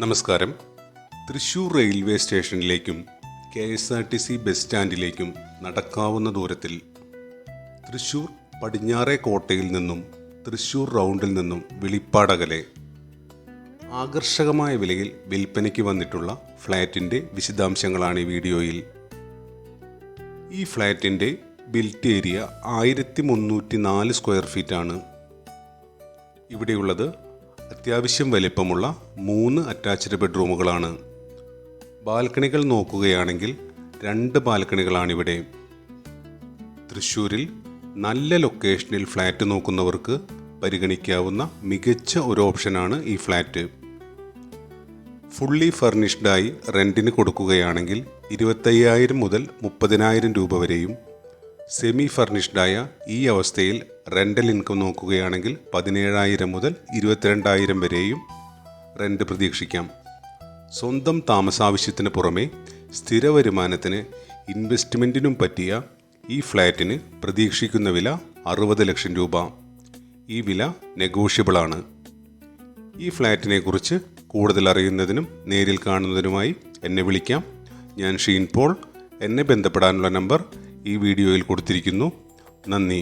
നമസ്കാരം. Thrissur railway സ്റ്റേഷനിലേക്കും KSRTC bus സ്റ്റാൻഡിലേക്കും നടക്കാവുന്ന ദൂരത്തിൽ തൃശ്ശൂർ പടിഞ്ഞാറേ കോട്ടയിൽ നിന്നും തൃശ്ശൂർ റൗണ്ടിൽ നിന്നും വെളിപ്പാടകലെ ആകർഷകമായ വിലയിൽ വിൽപ്പനയ്ക്ക് വന്നിട്ടുള്ള ഫ്ലാറ്റിൻ്റെ വിശദാംശങ്ങളാണ് ഈ വീഡിയോയിൽ. ഈ ഫ്ലാറ്റിൻ്റെ ബിൽറ്റ് ഏരിയ 1304 സ്ക്വയർ ഫീറ്റാണ്. ഇവിടെയുള്ളത് അത്യാവശ്യം വലിപ്പമുള്ള 3 അറ്റാച്ച്ഡ് ബെഡ്റൂമുകളാണ്. ബാൽക്കണികൾ നോക്കുകയാണെങ്കിൽ 2 ബാൽക്കണികളാണിവിടെ. തൃശ്ശൂരിൽ നല്ല ലൊക്കേഷനിൽ ഫ്ലാറ്റ് നോക്കുന്നവർക്ക് പരിഗണിക്കാവുന്ന മികച്ച ഒരു ഓപ്ഷനാണ് ഈ ഫ്ലാറ്റ്. ഫുള്ളി ഫർണിഷ്ഡായി റെൻറ്റിന് കൊടുക്കുകയാണെങ്കിൽ 25,000 മുതൽ 30,000 രൂപ വരെയും, സെമി ഫർണിഷ്ഡായ ഈ അവസ്ഥയിൽ റെൻ്റൽ ഇൻകം നോക്കുകയാണെങ്കിൽ 17,000 മുതൽ 22,000 വരെയും റെൻ്റ് പ്രതീക്ഷിക്കാം. സ്വന്തം താമസാവശ്യത്തിന് പുറമെ സ്ഥിര വരുമാനത്തിന് ഇൻവെസ്റ്റ്മെൻറ്റിനും പറ്റിയ ഈ ഫ്ലാറ്റിന് പ്രതീക്ഷിക്കുന്ന വില 60 ലക്ഷം രൂപ. ഈ വില നെഗോഷ്യബിളാണ്. ഈ ഫ്ലാറ്റിനെ കുറിച്ച് കൂടുതൽ അറിയുന്നതിനും നേരിൽ കാണുന്നതിനുമായി എന്നെ വിളിക്കാം. ഞാൻ ഷീൻ പോൾ. എന്നെ ബന്ധപ്പെടാനുള്ള നമ്പർ ഈ വീഡിയോയിൽ കൊടുത്തിരിക്കുന്നു. നന്ദി.